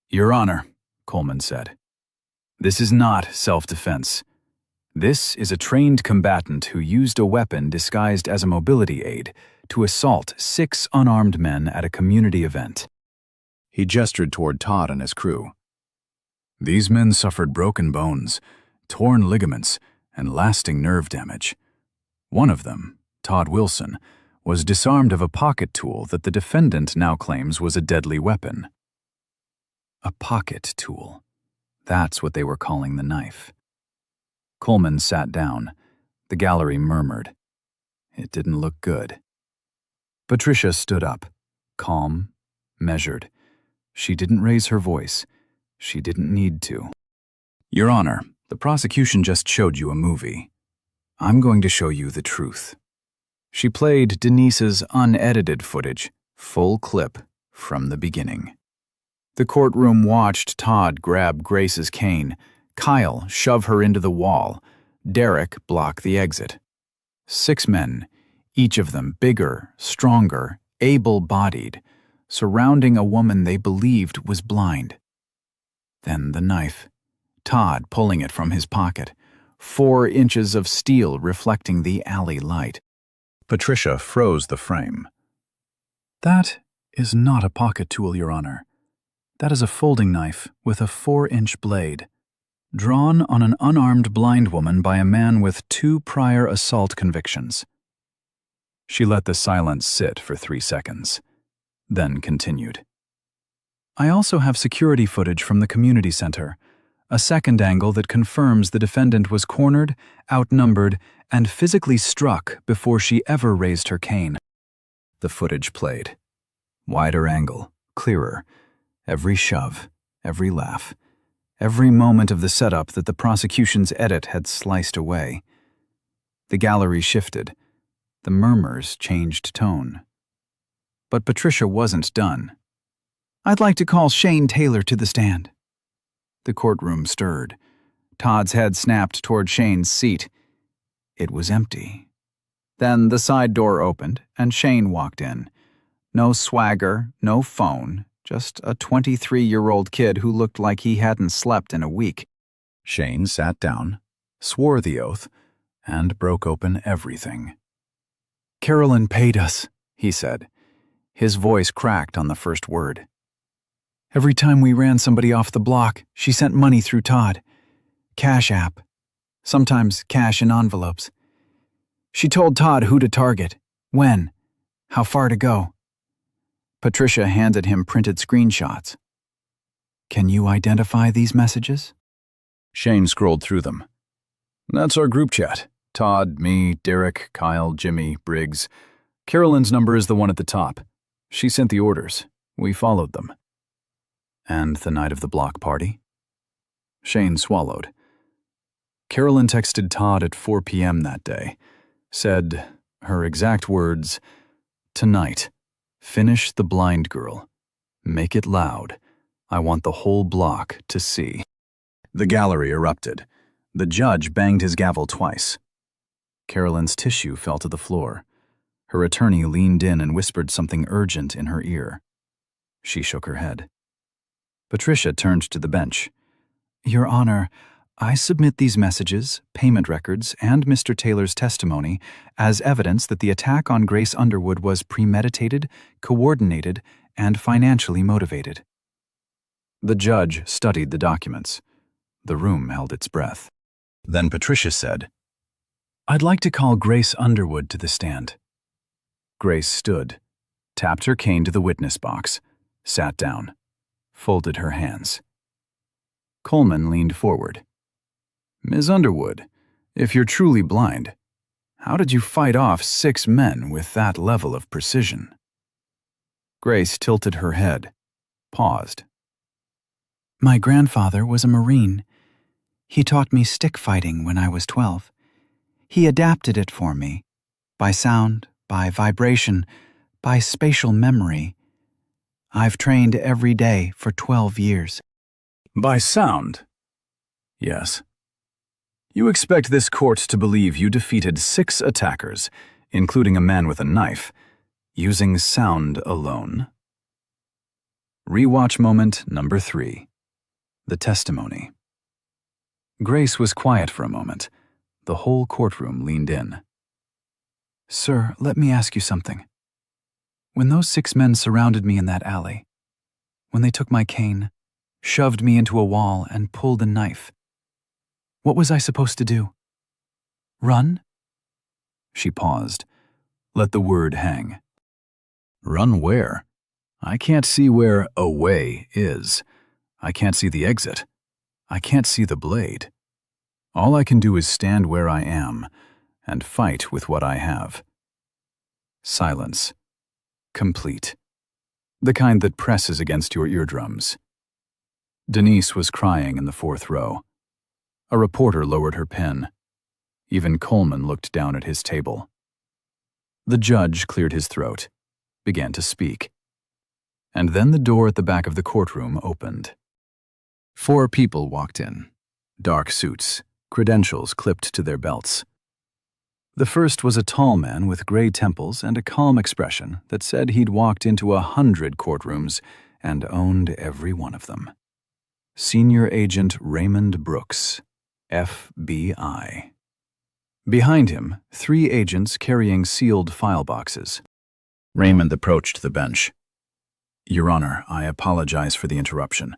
"Your Honor," Coleman said, "this is not self-defense. This is a trained combatant who used a weapon disguised as a mobility aid to assault 6 unarmed men at a community event." He gestured toward Todd and his crew. "These men suffered broken bones, torn ligaments, and lasting nerve damage. One of them, Todd Wilson, was disarmed of a pocket tool that the defendant now claims was a deadly weapon." A pocket tool. That's what they were calling the knife. Coleman sat down. The gallery murmured. It didn't look good. Patricia stood up, calm, measured. She didn't raise her voice. She didn't need to. "Your Honor, the prosecution just showed you a movie. I'm going to show you the truth." She played Denise's unedited footage, full clip, from the beginning. The courtroom watched Todd grab Grace's cane, Kyle shove her into the wall, Derek block the exit. 6 men, each of them bigger, stronger, able-bodied, surrounding a woman they believed was blind. Then the knife, Todd pulling it from his pocket, 4 inches of steel reflecting the alley light. Patricia froze the frame. "That is not a pocket tool, Your Honor. That is a folding knife with a 4-inch blade, drawn on an unarmed blind woman by a man with 2 prior assault convictions." She let the silence sit for 3 seconds, then continued. "I also have security footage from the community center, a second angle that confirms the defendant was cornered, outnumbered, and physically struck before she ever raised her cane." The footage played. Wider angle, clearer. Every shove, every laugh, every moment of the setup that the prosecution's edit had sliced away. The gallery shifted. The murmurs changed tone. But Patricia wasn't done. "I'd like to call Shane Taylor to the stand." The courtroom stirred. Todd's head snapped toward Shane's seat. It was empty. Then the side door opened, and Shane walked in. No swagger, no phone, just a 23-year-old kid who looked like he hadn't slept in a week. Shane sat down, swore the oath, and broke open everything. "Carolyn paid us," he said. His voice cracked on the first word. "Every time we ran somebody off the block, she sent money through Todd. Cash app. Sometimes cash in envelopes. She told Todd who to target, when, how far to go." Patricia handed him printed screenshots. "Can you identify these messages?" Shane scrolled through them. "That's our group chat. Todd, me, Derek, Kyle, Jimmy, Briggs. Carolyn's number is the one at the top. She sent the orders. We followed them." "And the night of the block party?" Shane swallowed. "Carolyn texted Todd at 4 p.m. that day. Said, her exact words, 'Tonight, finish the blind girl. Make it loud. I want the whole block to see.'" The gallery erupted. The judge banged his gavel twice. Carolyn's tissue fell to the floor. Her attorney leaned in and whispered something urgent in her ear. She shook her head. Patricia turned to the bench. "Your Honor, I submit these messages, payment records, and Mr. Taylor's testimony as evidence that the attack on Grace Underwood was premeditated, coordinated, and financially motivated." The judge studied the documents. The room held its breath. Then Patricia said, "I'd like to call Grace Underwood to the stand." Grace stood, tapped her cane to the witness box, sat down, folded her hands. Coleman leaned forward. "Ms. Underwood, if you're truly blind, how did you fight off 6 men with that level of precision?" Grace tilted her head, paused. "My grandfather was a Marine. He taught me stick fighting when I was 12. He adapted it for me, by sound, by vibration, by spatial memory. I've trained every day for 12 years. "By sound?" "Yes. You expect this court to believe you defeated 6 attackers, including a man with a knife, using sound alone?" Rewatch moment number 3. The testimony. Grace was quiet for a moment. The whole courtroom leaned in. "Sir, let me ask you something. When those 6 men surrounded me in that alley, when they took my cane, shoved me into a wall, and pulled a knife, what was I supposed to do? Run?" She paused, let the word hang. "Run where? I can't see where away is. I can't see the exit. I can't see the blade. All I can do is stand where I am and fight with what I have." Silence. Complete. The kind that presses against your eardrums. Denise was crying in the 4th row. A reporter lowered her pen. Even Coleman looked down at his table. The judge cleared his throat, began to speak. And then the door at the back of the courtroom opened. 4 people walked in. Dark suits, credentials clipped to their belts. The first was a tall man with gray temples and a calm expression that said he'd walked into 100 courtrooms and owned every one of them. Senior Agent Raymond Brooks, FBI. Behind him, 3 agents carrying sealed file boxes. Raymond approached the bench. "Your Honor, I apologize for the interruption.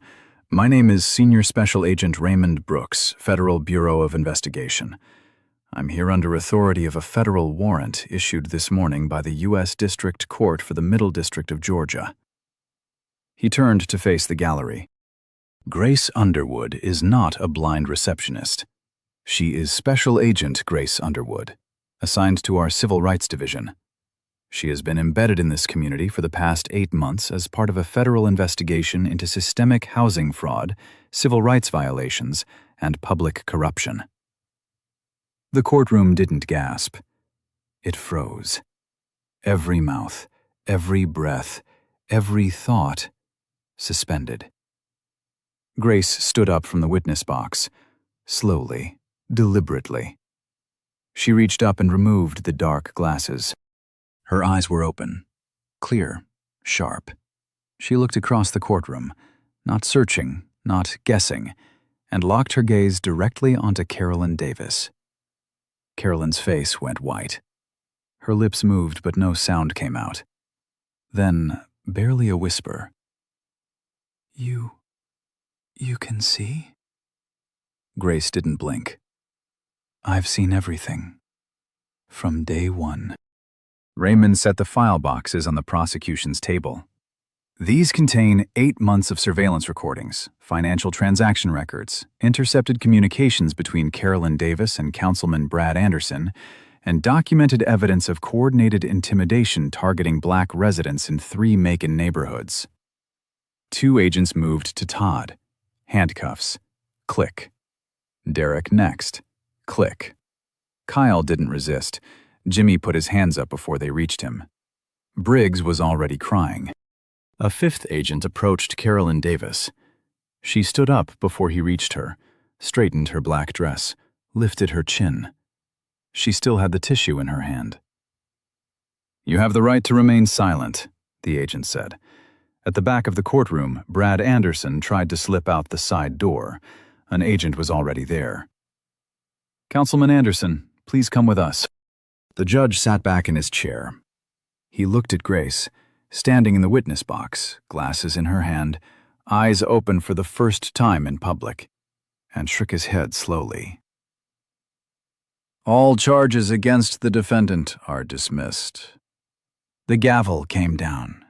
My name is Senior Special Agent Raymond Brooks, Federal Bureau of Investigation. I'm here under authority of a federal warrant issued this morning by the U.S. District Court for the Middle District of Georgia." He turned to face the gallery. "Grace Underwood is not a blind receptionist. She is Special Agent Grace Underwood, assigned to our Civil Rights Division. She has been embedded in this community for the past 8 months as part of a federal investigation into systemic housing fraud, civil rights violations, and public corruption." The courtroom didn't gasp. It froze. Every mouth, every breath, every thought suspended. Grace stood up from the witness box, slowly, deliberately. She reached up and removed the dark glasses. Her eyes were open, clear, sharp. She looked across the courtroom, not searching, not guessing, and locked her gaze directly onto Carolyn Davis. Carolyn's face went white. Her lips moved, but no sound came out. Then, barely a whisper, You can see?" Grace didn't blink. "I've seen everything. From day 1. Raymond set the file boxes on the prosecution's table. These contain 8 months of surveillance recordings, financial transaction records, intercepted communications between Carolyn Davis and Councilman Brad Anderson, and documented evidence of coordinated intimidation targeting black residents in 3 Macon neighborhoods. 2 agents moved to Todd. Handcuffs. Click. Derek next. Click. Kyle didn't resist. Jimmy put his hands up before they reached him. Briggs was already crying. A 5th agent approached Carolyn Davis. She stood up before he reached her, straightened her black dress, lifted her chin. She still had the tissue in her hand. "You have the right to remain silent," the agent said. At the back of the courtroom, Brad Anderson tried to slip out the side door. An agent was already there. "Councilman Anderson, please come with us." The judge sat back in his chair. He looked at Grace, standing in the witness box, glasses in her hand, eyes open for the first time in public, and shook his head slowly. All charges against the defendant are dismissed. The gavel came down,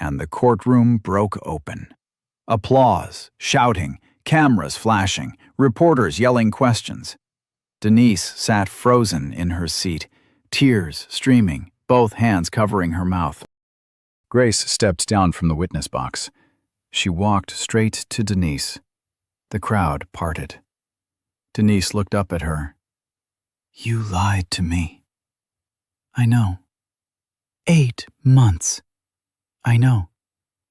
and the courtroom broke open. Applause, shouting, cameras flashing, reporters yelling questions. Denise sat frozen in her seat, tears streaming, both hands covering her mouth. Grace stepped down from the witness box. She walked straight to Denise. The crowd parted. Denise looked up at her. You lied to me. I know. 8 months. I know.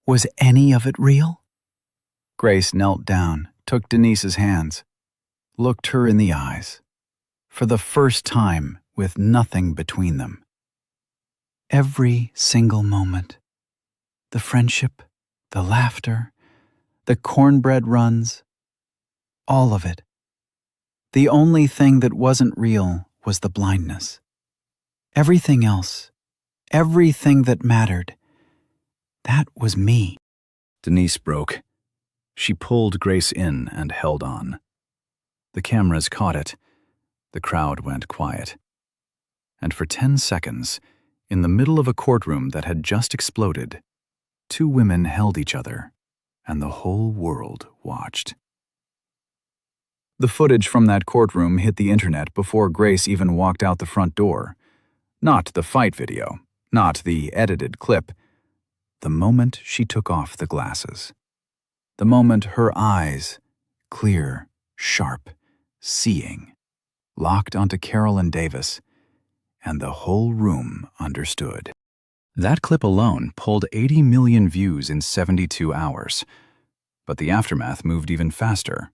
Was any of it real? Grace knelt down, took Denise's hands, looked her in the eyes, for the first time with nothing between them. Every single moment. The friendship, the laughter, the cornbread runs, all of it. The only thing that wasn't real was the blindness. Everything else, everything that mattered, that was me. Denise broke. She pulled Grace in and held on. The cameras caught it. The crowd went quiet. And for 10 seconds, in the middle of a courtroom that had just exploded, 2 women held each other, and the whole world watched. The footage from that courtroom hit the internet before Grace even walked out the front door. Not the fight video, not the edited clip. The moment she took off the glasses. The moment her eyes, clear, sharp, seeing, locked onto Carolyn Davis, and the whole room understood. That clip alone pulled 80 million views in 72 hours. But the aftermath moved even faster.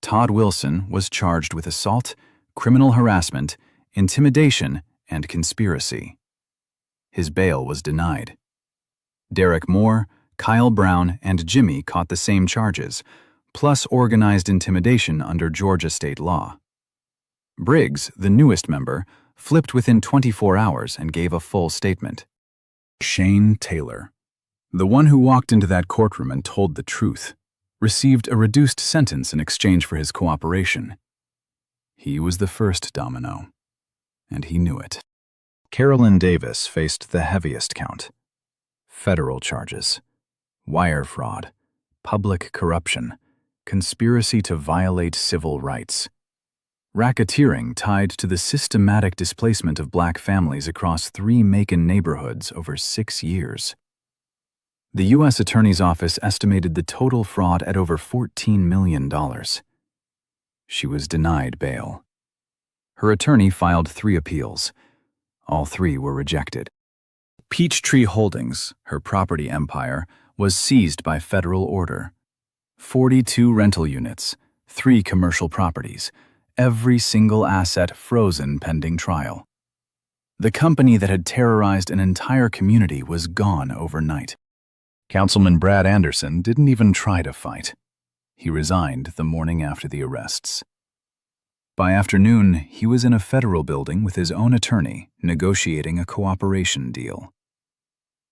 Todd Wilson was charged with assault, criminal harassment, intimidation, and conspiracy. His bail was denied. Derek Moore, Kyle Brown, and Jimmy caught the same charges, plus organized intimidation under Georgia state law. Briggs, the newest member, flipped within 24 hours and gave a full statement. Shane Taylor, the one who walked into that courtroom and told the truth, received a reduced sentence in exchange for his cooperation. He was the first domino, and he knew it. Carolyn Davis faced the heaviest count. Federal charges, wire fraud, public corruption, conspiracy to violate civil rights, racketeering tied to the systematic displacement of black families across 3 Macon neighborhoods over 6 years. The U.S. Attorney's Office estimated the total fraud at over $14 million. She was denied bail. Her attorney filed 3 appeals. All 3 were rejected. Peachtree Holdings, her property empire, was seized by federal order. 42 rental units, 3 commercial properties, every single asset frozen pending trial. The company that had terrorized an entire community was gone overnight. Councilman Brad Anderson didn't even try to fight. He resigned the morning after the arrests. By afternoon, he was in a federal building with his own attorney negotiating a cooperation deal.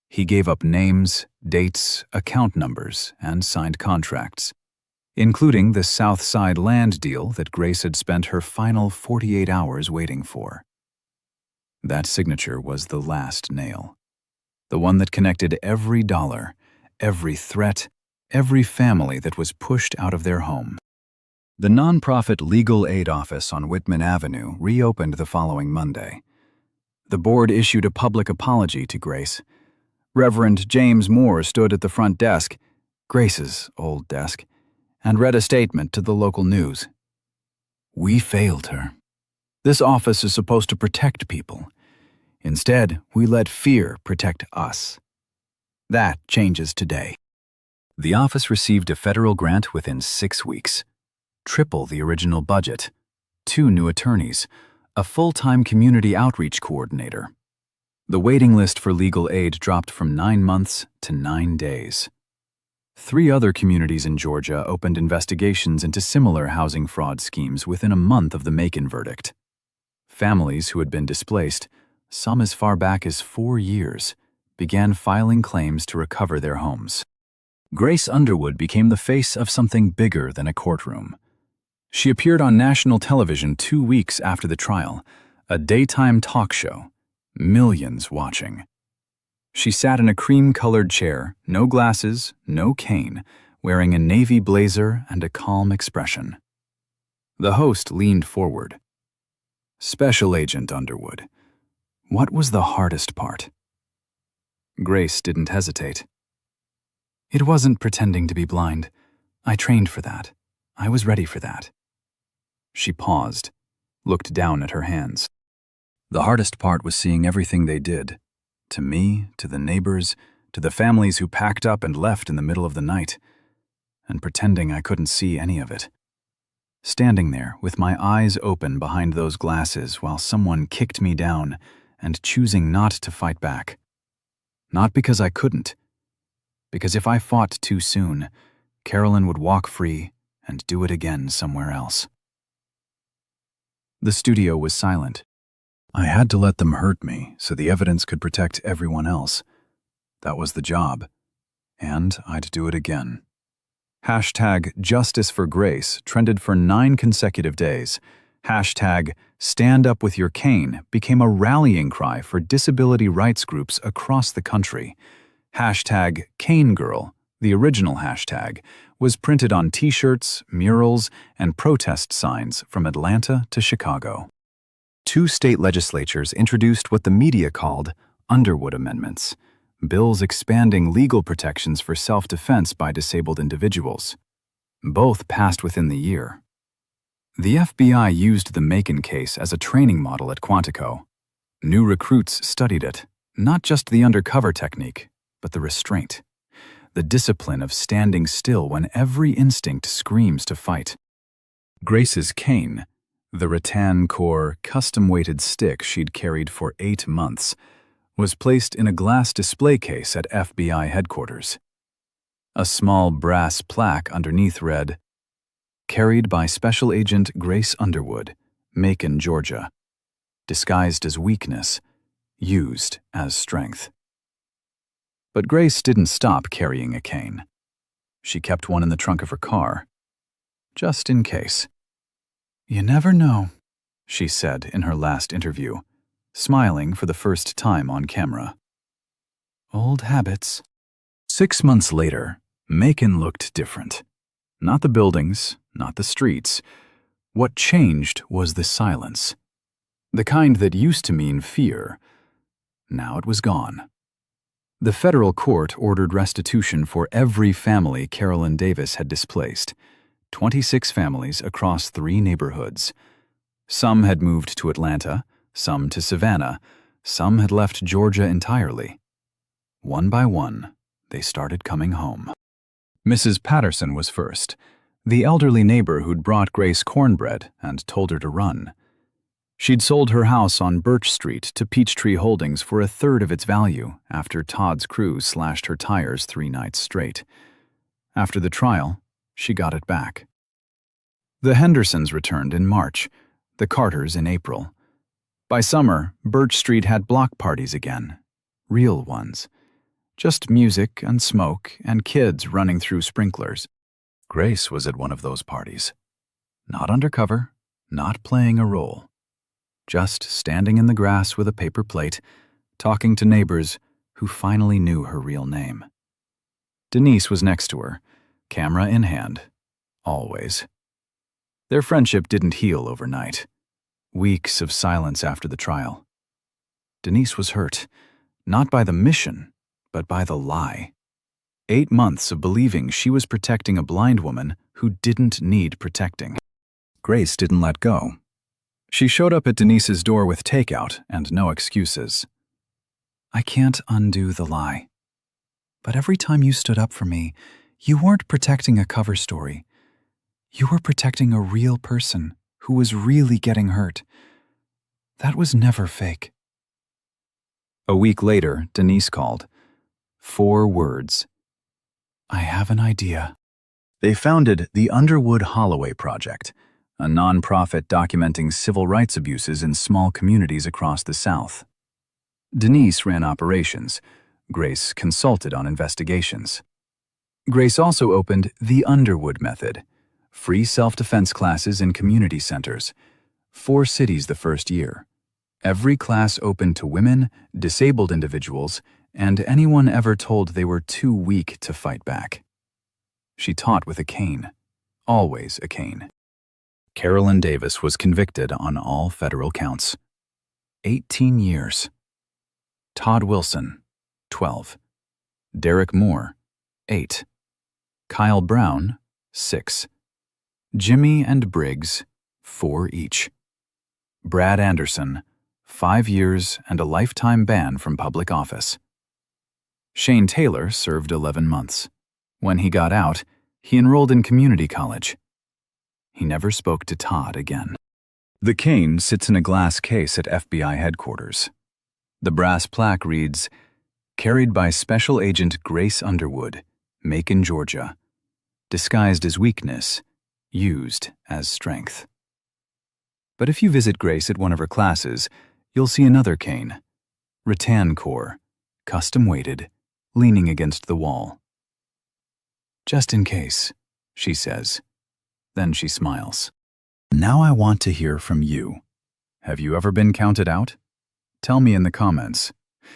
He gave up names, dates, account numbers, and signed contracts, including the South Side land deal that Grace had spent her final 48 hours waiting for. That signature was the last nail, the one that connected every dollar, every threat, every family that was pushed out of their home. The nonprofit Legal Aid Office on Whitman Avenue reopened the following Monday. The board issued a public apology to Grace. Reverend James Moore stood at the front desk, Grace's old desk, and read a statement to the local news. We failed her. This office is supposed to protect people. Instead, we let fear protect us. That changes today. The office received a federal grant within 6 weeks. Triple the original budget, 2 new attorneys, a full-time community outreach coordinator. The waiting list for legal aid dropped from 9 months to 9 days. 3 other communities in Georgia opened investigations into similar housing fraud schemes within a month of the Macon verdict. Families who had been displaced, some as far back as 4 years, began filing claims to recover their homes. Grace Underwood became the face of something bigger than a courtroom. She appeared on national television 2 weeks after the trial, a daytime talk show, millions watching. She sat in a cream-colored chair, no glasses, no cane, wearing a navy blazer and a calm expression. The host leaned forward. "Special Agent Underwood, what was the hardest part?" Grace didn't hesitate. "It wasn't pretending to be blind. I trained for that. I was ready for that." She paused, looked down at her hands. "The hardest part was seeing everything they did. To me, to the neighbors, to the families who packed up and left in the middle of the night, and pretending I couldn't see any of it. Standing there with my eyes open behind those glasses while someone kicked me down and choosing not to fight back. Not because I couldn't, because if I fought too soon, Carolyn would walk free and do it again somewhere else." The studio was silent. I had to let them hurt me so the evidence could protect everyone else. That was the job, and I'd do it again. Hashtag Justice for Grace trended for 9 consecutive days. Hashtag Stand Up With Your Cane became a rallying cry for disability rights groups across the country. Hashtag Cane Girl, the original hashtag, was printed on t-shirts, murals, and protest signs from Atlanta to Chicago. 2 state legislatures introduced what the media called Underwood Amendments, bills expanding legal protections for self-defense by disabled individuals. Both passed within the year. The FBI used the Macon case as a training model at Quantico. New recruits studied it, not just the undercover technique, but the restraint, the discipline of standing still when every instinct screams to fight. Grace's cane, the rattan core, custom-weighted stick she'd carried for 8 months, was placed in a glass display case at FBI headquarters. A small brass plaque underneath read, "Carried by Special Agent Grace Underwood, Macon, Georgia. Disguised as weakness, used as strength." But Grace didn't stop carrying a cane. She kept one in the trunk of her car, just in case. "You never know," she said in her last interview, smiling for the first time on camera. "Old habits." 6 months later, Macon looked different. Not the buildings, not the streets. What changed was the silence. The kind that used to mean fear. Now it was gone. The federal court ordered restitution for every family Carolyn Davis had displaced. 26 families across 3 neighborhoods. Some had moved to Atlanta, some to Savannah, some had left Georgia entirely. One by one, they started coming home. Mrs. Patterson was first, the elderly neighbor who'd brought Grace cornbread and told her to run. She'd sold her house on Birch Street to Peachtree Holdings for 1/3 of its value after Todd's crew slashed her tires 3 nights straight. After the trial, she got it back. The Hendersons returned in March, the Carters in April. By summer, Birch Street had block parties again. Real ones. Just music and smoke and kids running through sprinklers. Grace was at one of those parties. Not undercover, not playing a role. Just standing in the grass with a paper plate, talking to neighbors who finally knew her real name. Denise was next to her, camera in hand, always. Their friendship didn't heal overnight. Weeks of silence after the trial. Denise was hurt, not by the mission, but by the lie. 8 months of believing she was protecting a blind woman who didn't need protecting. Grace didn't let go. She showed up at Denise's door with takeout and no excuses. "I can't undo the lie. But every time you stood up for me, you weren't protecting a cover story. You were protecting a real person who was really getting hurt. That was never fake." A week later, Denise called. 4 words. "I have an idea." They founded the Underwood Holloway Project, a nonprofit documenting civil rights abuses in small communities across the South. Denise ran operations. Grace consulted on investigations. Grace also opened the Underwood Method, free self-defense classes in community centers, 4 cities the first year. Every class open to women, disabled individuals, and anyone ever told they were too weak to fight back. She taught with a cane, always a cane. Carolyn Davis was convicted on all federal counts. 18 years. Todd Wilson, 12. Derek Moore, 8. Kyle Brown, 6. Jimmy and Briggs, 4 each. Brad Anderson, 5 years and a lifetime ban from public office. Shane Taylor served 11 months. When he got out, he enrolled in community college. He never spoke to Todd again. The cane sits in a glass case at FBI headquarters. The brass plaque reads, "Carried by Special Agent Grace Underwood, Macon, Georgia. Disguised as weakness, used as strength." But if you visit Grace at one of her classes, you'll see another cane, rattan core, custom weighted, leaning against the wall. "Just in case," she says. Then she smiles. Now I want to hear from you. Have you ever been counted out? Tell me in the comments.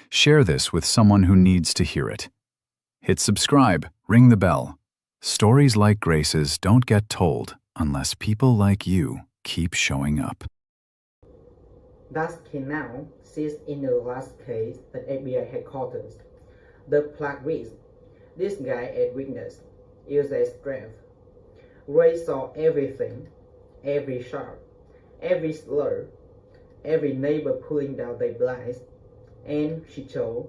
Share this with someone who needs to hear it. Hit subscribe, ring the bell. Stories like Grace's don't get told unless people like you keep showing up. That cane now sits in the last case at FBI headquarters. The plaque reads, "Disguised as weakness, used as strength." Ray saw everything, every shot, every slur, every neighbor pulling down their blinds, and she chose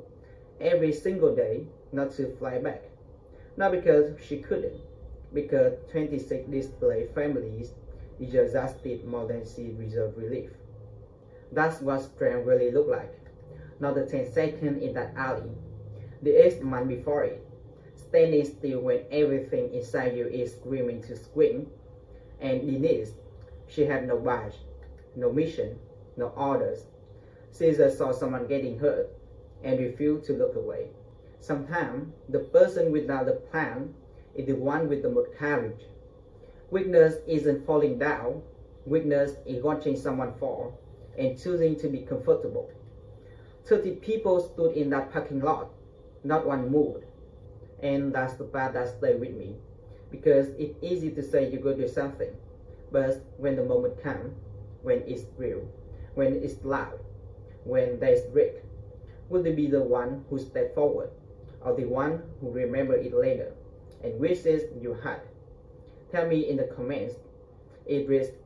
every single day not to fly back. Not because she couldn't, because 26 displaced families exhausted more than she deserved relief. That's what strength really looked like. Not the 10 seconds in that alley, the 8 months before it, standing still when everything inside you is screaming to scream, and in this, she had no badge, no mission, no orders. She just saw someone getting hurt and refused to look away. Sometimes, the person without the plan is the one with the most courage. Weakness isn't falling down. Weakness is watching someone fall and choosing to be comfortable. 30 people stood in that parking lot. Not one moved. And that's the part that stayed with me. Because it's easy to say you go do something. But when the moment comes, when it's real, when it's loud, when there's risk, will you be the one who steps forward, or the one who remember it later and wishes you had? Tell me in the comments. It risks